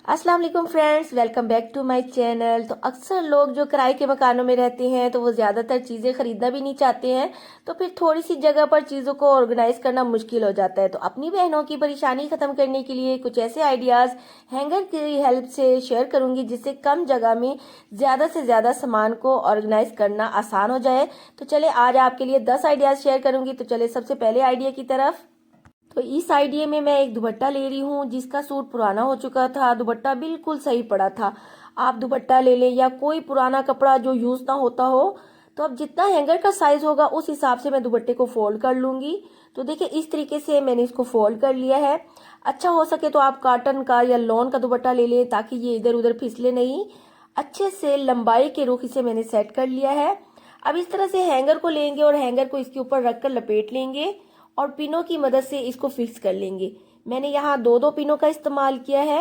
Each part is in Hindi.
अस्सलाम वालेकुम friends, welcome back to my channel. तो अक्सर लोग जो किराए के मकानों में रहते हैं तो वो ज़्यादातर चीज़ें ख़रीदना भी नहीं चाहते हैं, तो फिर थोड़ी सी जगह पर चीज़ों को ऑर्गेनाइज करना मुश्किल हो जाता है। तो अपनी बहनों की परेशानी ख़त्म करने के लिए कुछ ऐसे आइडियाज़ हैंगर की हेल्प से शेयर करूँगी जिससे कम जगह में ज़्यादा से ज़्यादा सामान को ऑर्गेनाइज करना आसान हो जाए। तो चले आज आपके लिए 10 आइडियाज़ शेयर करूँगी। तो चले सबसे पहले आइडिया की तरफ। तो इस आइडिया में मैं एक दुपट्टा ले रही हूँ जिसका सूट पुराना हो चुका था, दुपट्टा बिल्कुल सही पड़ा था। आप दुपट्टा ले लें या कोई पुराना कपड़ा जो यूज ना होता हो। तो अब जितना हैंगर का साइज होगा उस हिसाब से मैं दुपट्टे को फोल्ड कर लूंगी। तो देखिए इस तरीके से मैंने इसको फोल्ड कर लिया है। अच्छा हो सके तो आप कॉटन का या लॉन का दुपट्टा ले लें ताकि ये इधर उधर फिसले नहीं। अच्छे से लंबाई के रुख इसे मैंने सेट कर लिया है। अब इस तरह से हैंगर को लेंगे और हैंगर को इसके ऊपर रखकर लपेट लेंगे और पिनों की मदद से इसको फिक्स कर लेंगे। मैंने यहाँ दो दो पिनों का इस्तेमाल किया है।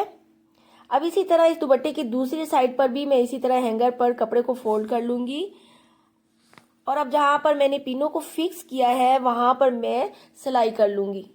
अब इसी तरह इस दुपट्टे की दूसरी साइड पर भी मैं इसी तरह हैंगर पर कपड़े को फोल्ड कर लूंगी और अब जहां पर मैंने पिनों को फिक्स किया है वहां पर मैं सिलाई कर लूंगी।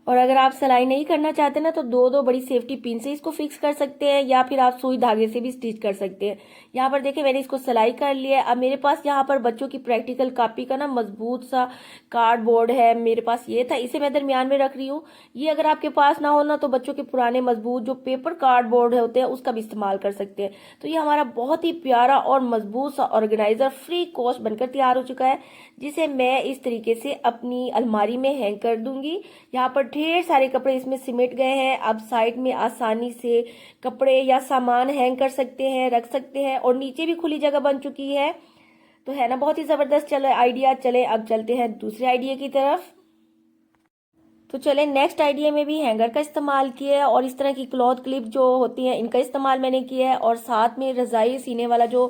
और अगर आप सिलाई नहीं करना चाहते ना तो दो दो बड़ी सेफ्टी पिन से इसको फिक्स कर सकते हैं या फिर आप सुई धागे से भी स्टिच कर सकते हैं। यहाँ पर देखिए मैंने इसको सिलाई कर लिया है। अब मेरे पास यहाँ पर बच्चों की प्रैक्टिकल कॉपी का ना मजबूत सा कार्डबोर्ड है, मेरे पास ये था, इसे मैं दरमियान में रख रही हूँ। ये अगर आपके पास ना हो ना तो बच्चों के पुराने मजबूत जो पेपर कार्डबोर्ड होते हैं उसका भी इस्तेमाल कर सकते हैं। तो ये हमारा बहुत ही प्यारा और मजबूत सा ऑर्गेनाइजर फ्री कॉस्ट बनकर तैयार हो चुका है, जिसे मैं इस तरीके से अपनी अलमारी में हैंग कर दूंगी। यहाँ पर ढेर सारे कपड़े इसमें सिमट गए हैं। अब साइड में आसानी से कपड़े या सामान हैंग कर सकते हैं, रख सकते हैं और नीचे भी खुली जगह बन चुकी है। तो है ना बहुत ही जबरदस्त चलो आइडिया। चले अब चलते हैं दूसरे आइडिया की तरफ। तो चले नेक्स्ट आइडिया में भी हैंगर का इस्तेमाल किया है और इस तरह की क्लॉथ क्लिप जो होती हैं इनका इस्तेमाल मैंने किया है और साथ में रजाई सीने वाला जो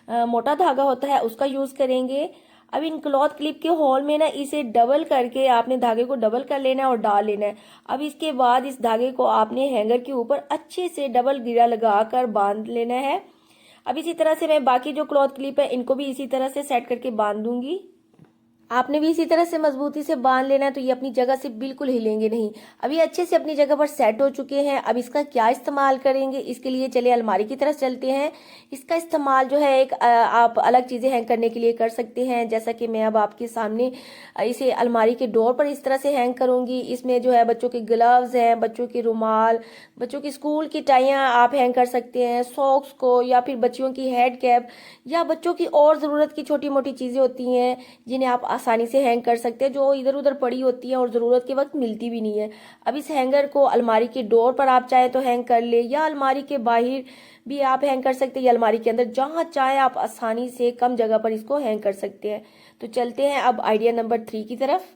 मोटा धागा होता है उसका यूज करेंगे। अब इन क्लॉथ क्लिप के होल में ना इसे डबल करके आपने धागे को डबल कर लेना है और डाल लेना है। अब इसके बाद इस धागे को आपने हैंगर के ऊपर अच्छे से डबल घेरा लगाकर बांध लेना है। अब इसी तरह से मैं बाकी जो क्लॉथ क्लिप है इनको भी इसी तरह से सेट करके बांध दूंगी। आपने भी इसी तरह से मजबूती से बांध लेना है तो ये अपनी जगह से बिल्कुल हिलेंगे नहीं। अब ये अच्छे से अपनी जगह पर सेट हो चुके हैं। अब इसका क्या इस्तेमाल करेंगे, इसके लिए चले अलमारी की तरफ चलते हैं। इसका इस्तेमाल जो है एक आप अलग चीजें हैंग करने के लिए कर सकते हैं। जैसा कि मैं अब आपके सामने इसे अलमारी के डोर पर इस तरह से हैंग करूंगी। इसमें जो है बच्चों के ग्लव्स हैं, बच्चों के रुमाल, बच्चों की स्कूल की टाइयां आप हैंग कर सकते हैं, सॉक्स को, या फिर बच्चियों की हेड कैप या बच्चों की और जरूरत की छोटी मोटी चीजें होती हैं जिन्हें आप आसानी से हैंग कर सकते हैं, जो इधर उधर पड़ी होती है और ज़रूरत के वक्त मिलती भी नहीं है। अब इस हैंगर को अलमारी के डोर पर आप चाहे तो हैंग कर ले या अलमारी के बाहर भी आप हैंग कर सकते हैं या अलमारी के अंदर, जहां चाहे आप आसानी से कम जगह पर इसको हैंग कर सकते हैं। तो चलते हैं अब आइडिया नंबर 3 की तरफ।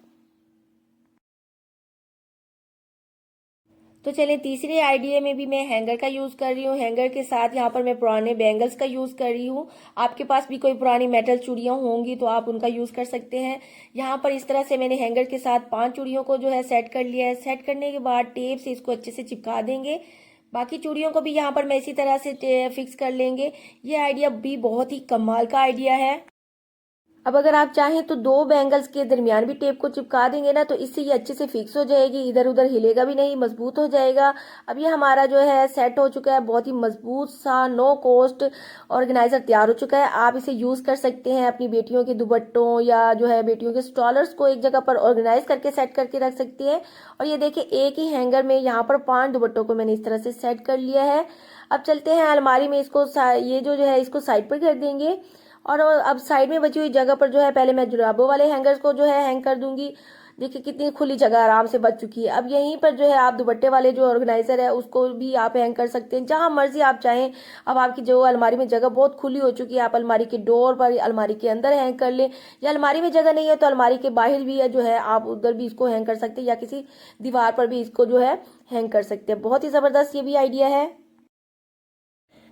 तो चलें तीसरे आइडिया में भी मैं हैंगर का यूज कर रही हूँ। हैंगर के साथ यहाँ पर मैं पुराने बैंगल्स का यूज कर रही हूँ। आपके पास भी कोई पुरानी मेटल चूड़ियां होंगी तो आप उनका यूज कर सकते हैं। यहाँ पर इस तरह से मैंने हैंगर के साथ 5 चूड़ियों को जो है सेट कर लिया है। सेट करने के बाद टेप से इसको अच्छे से चिपका देंगे। बाकी चूड़ियों को भी यहाँ पर मैं इसी तरह से फिक्स कर लेंगे। ये आइडिया भी बहुत ही कमाल का आइडिया है। अब अगर आप चाहें तो दो बैंगल्स के दरमियान भी टेप को चिपका देंगे ना तो इससे ये अच्छे से फिक्स हो जाएगी, इधर उधर हिलेगा भी नहीं, मजबूत हो जाएगा। अब ये हमारा जो है सेट हो चुका है, बहुत ही मजबूत सा नो कॉस्ट ऑर्गेनाइजर तैयार हो चुका है। आप इसे यूज कर सकते हैं अपनी बेटियों के दुपट्टों या जो है बेटियों के स्टॉलर्स को एक जगह पर ऑर्गेनाइज करके सेट करके रख सकते हैं। और ये देखिए एक ही हैंगर में यहाँ पर 5 दुपट्टों को मैंने इस तरह से सेट कर लिया है। अब चलते हैं अलमारी में, इसको ये जो है इसको साइड पर कर देंगे और अब साइड में बची हुई जगह पर जो है पहले मैं जुराबों वाले हैंगर्स को जो है हैंग कर दूंगी। देखिए कितनी खुली जगह आराम से बच चुकी है। अब यहीं पर जो है आप दुपट्टे वाले जो ऑर्गेनाइजर है उसको भी आप हैंग कर सकते हैं जहां मर्जी आप चाहें। अब आपकी जो अलमारी में जगह बहुत खुली हो चुकी है, आप अलमारी के डोर पर, अलमारी के अंदर हैंग कर लें, या अलमारी में जगह नहीं है तो अलमारी के बाहर भी है जो है आप उधर भी इसको हैंग कर सकते हैं या किसी दीवार पर भी इसको जो है हैंग कर सकते हैं। बहुत ही जबरदस्त ये भी आइडिया है।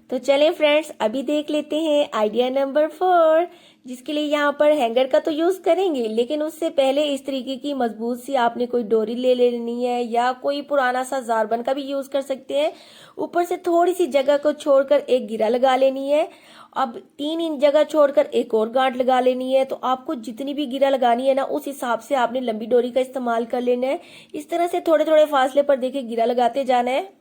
तो चलें फ्रेंड्स अभी देख लेते हैं आइडिया नंबर 4, जिसके लिए यहाँ पर हैंगर का तो यूज करेंगे लेकिन उससे पहले इस तरीके की मजबूत सी आपने कोई डोरी ले लेनी है या कोई पुराना सा जारबन का भी यूज कर सकते हैं। ऊपर से थोड़ी सी जगह को छोड़कर एक गिरा लगा लेनी है। अब 3 इंच जगह छोड़कर एक और गांठ लगा लेनी है। तो आपको जितनी भी गिरा लगानी है ना उस हिसाब से आपने लंबी डोरी का इस्तेमाल कर लेना है। इस तरह से थोड़े थोड़े फासले पर देखिए गिरा लगाते जाना है।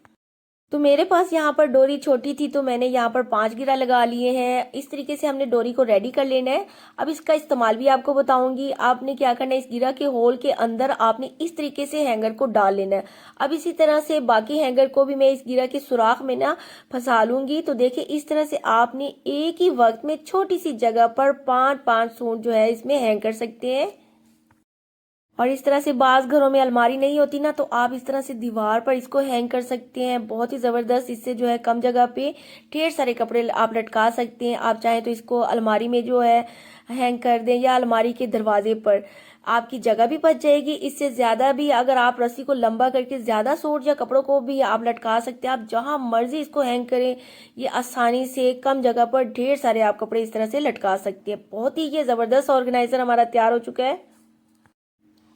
तो मेरे पास यहाँ पर डोरी छोटी थी, तो मैंने यहाँ पर 5 गिरा लगा लिए हैं। इस तरीके से हमने डोरी को रेडी कर लेना है। अब इसका इस्तेमाल भी आपको बताऊंगी। आपने क्या करना है, इस गिरा के होल के अंदर आपने इस तरीके से हैंगर को डाल लेना है। अब इसी तरह से बाकी हैंगर को भी मैं इस गिरा के सुराख में ना फंसा लूंगी। तो देखिए इस तरह से आपने एक ही वक्त में छोटी सी जगह पर 5-5 सूट जो है इसमें हैंग कर सकते हैं। और इस तरह से बाज घरों में अलमारी नहीं होती ना, तो आप इस तरह से दीवार पर इसको हैंग कर सकते हैं। बहुत ही ज़बरदस्त, इससे जो है कम जगह पे ढेर सारे कपड़े आप लटका सकते हैं। आप चाहें तो इसको अलमारी में जो है हैंग कर दें या अलमारी के दरवाजे पर, आपकी जगह भी बच जाएगी। इससे ज़्यादा भी अगर आप रस्सी को लंबा करके ज़्यादा सूट या कपड़ों को भी आप लटका सकते हैं। आप जहां मर्जी इसको हैंग करें, ये आसानी से कम जगह पर ढेर सारे आप कपड़े इस तरह से लटका सकते हैं। बहुत ही ये ज़बरदस्त ऑर्गेनाइजर हमारा तैयार हो चुका है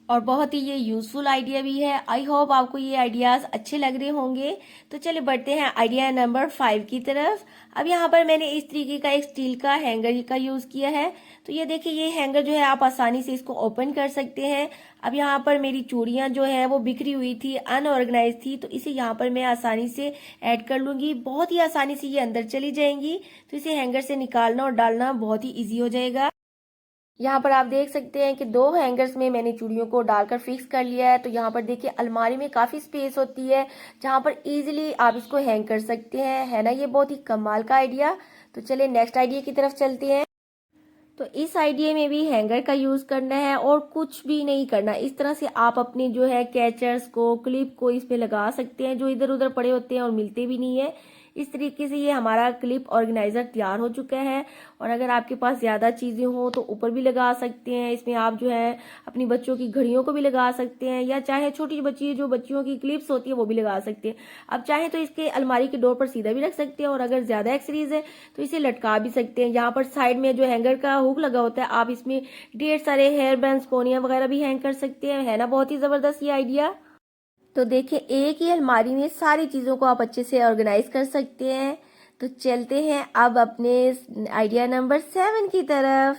और बहुत ही ये यूजफुल आइडिया भी है। आई होप आपको ये आइडियाज अच्छे लग रहे होंगे। तो चलिए बढ़ते हैं आइडिया नंबर 5 की तरफ। अब यहाँ पर मैंने इस तरीके का एक स्टील का हैंगर का यूज किया है। तो ये देखिए, ये हैंगर जो है आप आसानी से इसको ओपन कर सकते हैं। अब यहाँ पर मेरी चूड़ियां जो है वो बिखरी हुई थी, अनऑर्गेनाइज थी, तो इसे यहाँ पर मैं आसानी से ऐड कर लूंगी। बहुत ही आसानी से ये अंदर चली जाएंगी। तो इसे हैंगर से निकालना और डालना बहुत ही ईजी हो जाएगा। यहाँ पर आप देख सकते हैं कि 2 हैंगर्स में मैंने चूड़ियों को डालकर फिक्स कर लिया है। तो यहाँ पर देखिए अलमारी में काफ़ी स्पेस होती है जहाँ पर इजीली आप इसको हैंग कर सकते हैं, है ना। ये बहुत ही कमाल का आइडिया। तो चलिए नेक्स्ट आइडिया की तरफ चलते हैं। तो इस आइडिया में भी हैंगर का यूज करना है और कुछ भी नहीं करना। इस तरह से आप अपने जो है कैचर्स को, क्लिप को इस पे लगा सकते हैं जो इधर उधर पड़े होते हैं और मिलते भी नहीं है। इस तरीके से ये हमारा क्लिप ऑर्गेनाइजर तैयार हो चुका है। और अगर आपके पास ज्यादा चीजें हो तो ऊपर भी लगा सकते हैं। इसमें आप जो है अपनी बच्चों की घड़ियों को भी लगा सकते हैं, या चाहे छोटी बच्ची जो बच्चियों की क्लिप्स होती है वो भी लगा सकते हैं। अब चाहे तो इसके अलमारी के डोर पर सीधा भी रख सकते हैं, और अगर ज्यादा एक्सेसरीज है तो इसे लटका भी सकते हैं। यहाँ पर साइड में जो हैंगर का हुक लगा होता है, आप इसमें ढेर सारे हेयर बैंड्स, पोनिया वगैरह भी हैंग कर सकते हैं, है ना। बहुत ही जबरदस्त ये आइडिया। तो देखिए एक ही अलमारी में सारी चीज़ों को आप अच्छे से ऑर्गेनाइज कर सकते हैं। तो चलते हैं अब अपने आइडिया नंबर 7 की तरफ।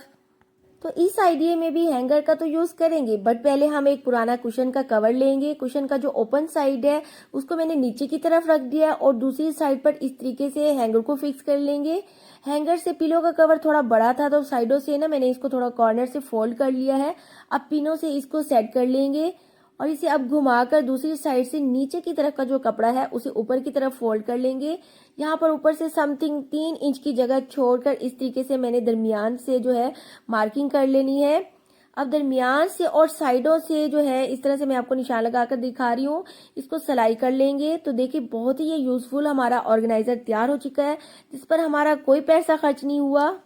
तो इस आइडिया में भी हैंगर का तो यूज करेंगे, बट पहले हम एक पुराना कुशन का कवर लेंगे। कुशन का जो ओपन साइड है उसको मैंने नीचे की तरफ रख दिया और दूसरी साइड पर इस तरीके से हैंगर को फिक्स कर लेंगे। हैंगर से पिलो का कवर थोड़ा बड़ा था तो साइडों से ना मैंने इसको थोड़ा कॉर्नर से फोल्ड कर लिया है। अब पिनों से इसको सेट कर लेंगे और इसे अब घुमाकर दूसरी साइड से नीचे की तरफ का जो कपड़ा है उसे ऊपर की तरफ फोल्ड कर लेंगे। यहाँ पर ऊपर से समथिंग 3 इंच की जगह छोड़कर इस तरीके से मैंने दरमियान से जो है मार्किंग कर लेनी है। अब दरमियान से और साइडों से जो है इस तरह से मैं आपको निशान लगाकर दिखा रही हूँ, इसको सिलाई कर लेंगे। तो देखिए बहुत ही ये यूजफुल हमारा ऑर्गेनाइजर तैयार हो चुका है, जिस पर हमारा कोई पैसा खर्च नहीं हुआ।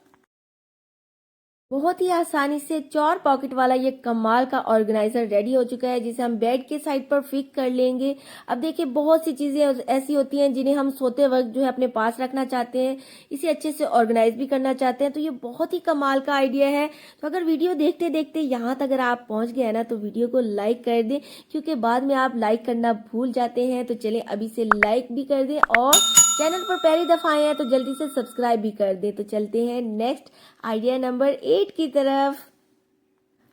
बहुत ही आसानी से 4 पॉकेट वाला ये कमाल का ऑर्गेनाइजर रेडी हो चुका है, जिसे हम बेड के साइड पर फिक्स कर लेंगे। अब देखिए बहुत सी चीजें ऐसी होती हैं जिन्हें हम सोते वक्त जो है अपने पास रखना चाहते हैं, इसे अच्छे से ऑर्गेनाइज भी करना चाहते हैं। तो ये बहुत ही कमाल का आइडिया है। तो अगर वीडियो देखते देखते यहाँ तक अगर आप पहुंच गए ना तो वीडियो को लाइक कर दें, क्योंकि बाद में आप लाइक करना भूल जाते हैं। तो चलिए अभी से लाइक भी कर दें और चैनल पर पहली दफा आए हैं तो जल्दी से सब्सक्राइब भी कर दे। तो चलते हैं नेक्स्ट आइडिया नंबर 8 की तरफ।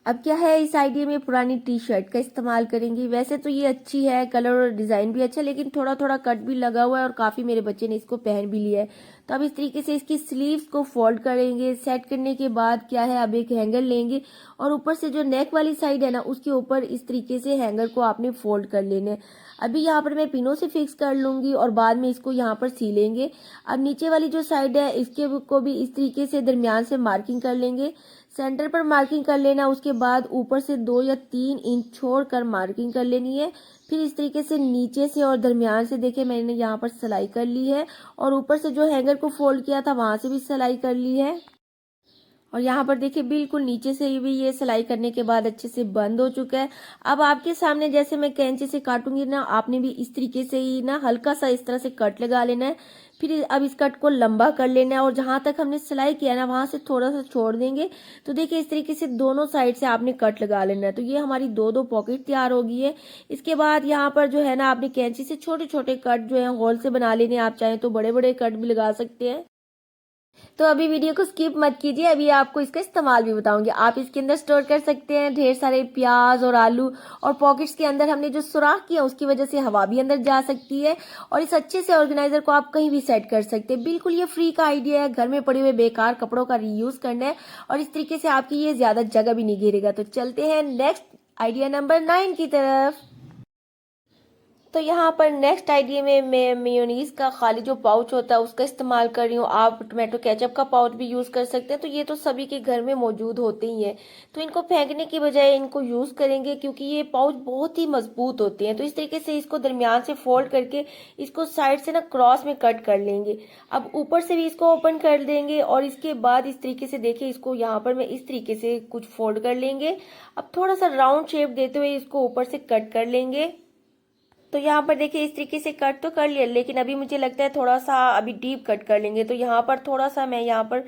अब क्या है, इस आइडिया में पुरानी टी शर्ट का इस्तेमाल करेंगी। वैसे तो ये अच्छी है, कलर और डिजाइन भी अच्छा, लेकिन थोड़ा थोड़ा कट भी लगा हुआ है और काफी मेरे बच्चे ने इसको पहन भी लिया है। तो अब इस तरीके से इसकी स्लीव्स को फोल्ड करेंगे। सेट करने के बाद क्या है, अब एक हैंगर लेंगे और ऊपर से जो नेक वाली साइड है ना उसके ऊपर इस तरीके से हैंगर को आपने फोल्ड कर लेना है। अभी यहाँ पर मैं पिनों से फिक्स कर लूंगी और बाद में इसको यहाँ पर सी लेंगे। अब नीचे वाली जो साइड है इसके को भी इस तरीके से दरमियान से मार्किंग कर लेंगे। सेंटर पर मार्किंग कर लेना, उसके बाद ऊपर से 2 या 3 इंच छोड़कर मार्किंग कर लेनी है। फिर इस तरीके से नीचे से और दरमियान से देखिए मैंने यहाँ पर सिलाई कर ली है और ऊपर से जो हैंगर को फोल्ड किया था वहां से भी सिलाई कर ली है। और यहाँ पर देखिए बिल्कुल नीचे से भी ये सिलाई करने के बाद अच्छे से बंद हो चुका है। अब आपके सामने जैसे मैं कैंची से काटूंगी ना, आपने भी इस तरीके से ही ना हल्का सा इस तरह से कट लगा लेना है। फिर अब इस कट को लंबा कर लेना है और जहां तक हमने सिलाई किया ना वहां से थोड़ा सा छोड़ देंगे। तो देखिए इस तरीके से दोनों साइड से आपने कट लगा लेना है। तो ये हमारी 2-2 पॉकेट तैयार हो गई है। इसके बाद यहाँ पर जो है ना आपने कैंची से छोटे छोटे कट जो है होल से बना लेने। आप चाहें तो बड़े बड़े कट भी लगा सकते हैं। तो अभी वीडियो को स्किप मत कीजिए, अभी आपको इसका इस्तेमाल भी बताऊंगी। आप इसके अंदर स्टोर कर सकते हैं ढेर सारे प्याज और आलू, और पॉकेट्स के अंदर हमने जो सुराख किया उसकी वजह से हवा भी अंदर जा सकती है। और इस अच्छे से ऑर्गेनाइजर को आप कहीं भी सेट कर सकते हैं। बिल्कुल ये फ्री का आइडिया है, घर में पड़े हुए बेकार कपड़ों का रीयूज करना है, और इस तरीके से आपकी ये ज्यादा जगह भी नहीं घेरेगा। तो चलते हैं नेक्स्ट आइडिया नंबर 9 की तरफ। तो यहाँ पर नेक्स्ट आइडिया में मैं मेयोनीज का खाली जो पाउच होता है उसका इस्तेमाल कर रही हूँ। आप टोमेटो केचप का पाउच भी यूज कर सकते हैं। तो ये तो सभी के घर में मौजूद होते ही हैं। तो इनको फेंकने की बजाय इनको यूज करेंगे, क्योंकि ये पाउच बहुत ही मजबूत होते हैं। तो इस तरीके से इसको दरमियान से फोल्ड करके इसको साइड से ना क्रॉस में कट कर लेंगे। अब ऊपर से भी इसको ओपन कर देंगे, और इसके बाद इस तरीके से देखिए, इसको यहाँ पर मैं इस तरीके से कुछ फोल्ड कर लेंगे। अब थोड़ा सा राउंड शेप देते हुए इसको ऊपर से कट कर लेंगे। तो यहाँ पर देखिए इस तरीके से कट तो कर लिया, लेकिन अभी मुझे लगता है थोड़ा सा अभी डीप कट कर लेंगे। तो यहाँ पर थोड़ा सा मैं यहाँ पर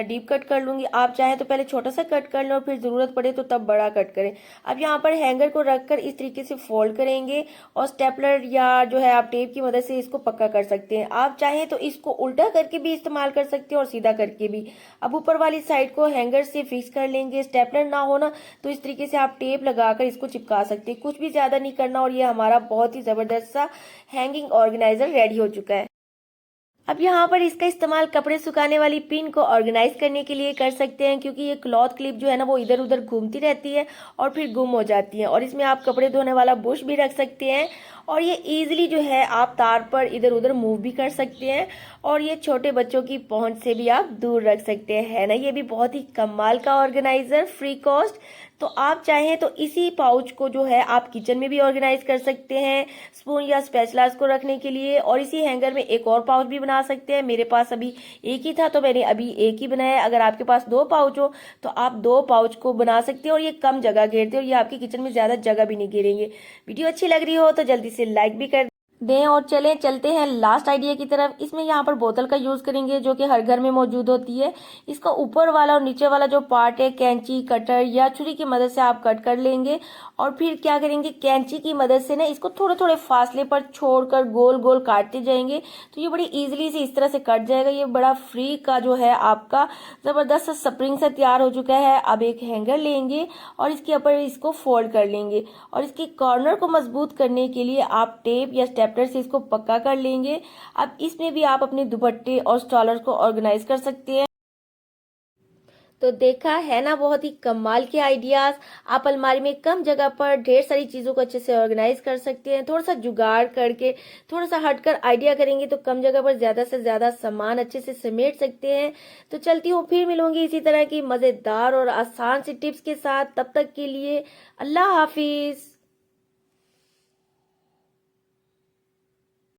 डीप कट कर लूंगी। आप चाहें तो पहले छोटा सा कट कर लें और फिर जरूरत पड़े तो तब बड़ा कट करें। अब यहाँ पर हैंगर को रखकर इस तरीके से फोल्ड करेंगे, और स्टेपलर या जो है आप टेप की मदद से इसको पक्का कर सकते हैं। आप चाहें तो इसको उल्टा करके भी इस्तेमाल कर सकते हैं और सीधा करके भी। अब ऊपर वाली साइड को हैंगर से फिक्स कर लेंगे। स्टेपलर ना हो ना तो इस तरीके से आप टेप लगाकर इसको चिपका सकते हैं। कुछ भी ज्यादा नहीं करना, और ये हमारा बहुत ही जबरदस्त सा हैंगिंग ऑर्गेनाइजर रेडी हो चुका है। अब यहाँ पर इसका इस्तेमाल कपड़े सुखाने वाली पिन को ऑर्गेनाइज करने के लिए कर सकते हैं, क्योंकि ये क्लॉथ क्लिप जो है ना वो इधर उधर घूमती रहती है और फिर गुम हो जाती है। और इसमें आप कपड़े धोने वाला बुश भी रख सकते हैं, और ये इजीली जो है आप तार पर इधर उधर मूव भी कर सकते हैं, और ये छोटे बच्चों की पहुंच से भी आप दूर रख सकते हैं। है ना ये भी बहुत ही कमाल का ऑर्गेनाइजर, फ्री कॉस्ट। तो आप चाहें तो इसी पाउच को जो है आप किचन में भी ऑर्गेनाइज कर सकते हैं, स्पून या स्पैचुलास को रखने के लिए। और इसी हैंगर में एक और पाउच भी बना सकते हैं। मेरे पास अभी एक ही था तो मैंने अभी एक ही बनाया है। अगर आपके पास 2 पाउच हो तो आप 2 पाउच को बना सकते हैं, और ये कम जगह घेरते हैं, और ये आपकी किचन में ज्यादा जगह भी नहीं घेरेंगे। वीडियो अच्छी लग रही हो तो जल्दी से लाइक भी कर दें, और चलते हैं लास्ट आइडिया की तरफ। इसमें यहाँ पर बोतल का यूज करेंगे, जो कि हर घर में मौजूद होती है। इसका ऊपर वाला और नीचे वाला जो पार्ट है, कैंची, कटर या छुरी की मदद से आप कट कर लेंगे, और फिर क्या करेंगे, कैंची की मदद से ना इसको थोड़े थोड़े फासले पर छोड़कर गोल गोल काटते जाएंगे। तो ये बड़ी इजीली से इस तरह से कट जाएगा। ये बड़ा फ्री का जो है आपका जबरदस्त स्प्रिंग से तैयार हो चुका है। अब एक हैंगर लेंगे और इसके ऊपर इसको फोल्ड कर लेंगे, और इसके कॉर्नर को मजबूत करने के लिए आप टेप या स्टेपलर से इसको पक्का कर लेंगे। अब इसमें भी आप अपने दुपट्टे और स्टॉलर को ऑर्गेनाइज कर सकते हैं। तो देखा है ना, बहुत ही कमाल के आइडियाज। आप अलमारी में कम जगह पर ढेर सारी चीजों को अच्छे से ऑर्गेनाइज कर सकते हैं। थोड़ा सा जुगाड़ करके, थोड़ा सा हटकर आइडिया करेंगे तो कम जगह पर ज्यादा से ज्यादा सामान अच्छे से समेट सकते हैं। तो चलती हूँ, फिर मिलूंगी इसी तरह की मजेदार और आसान सी टिप्स के साथ। तब तक के लिए अल्लाह हाफिज।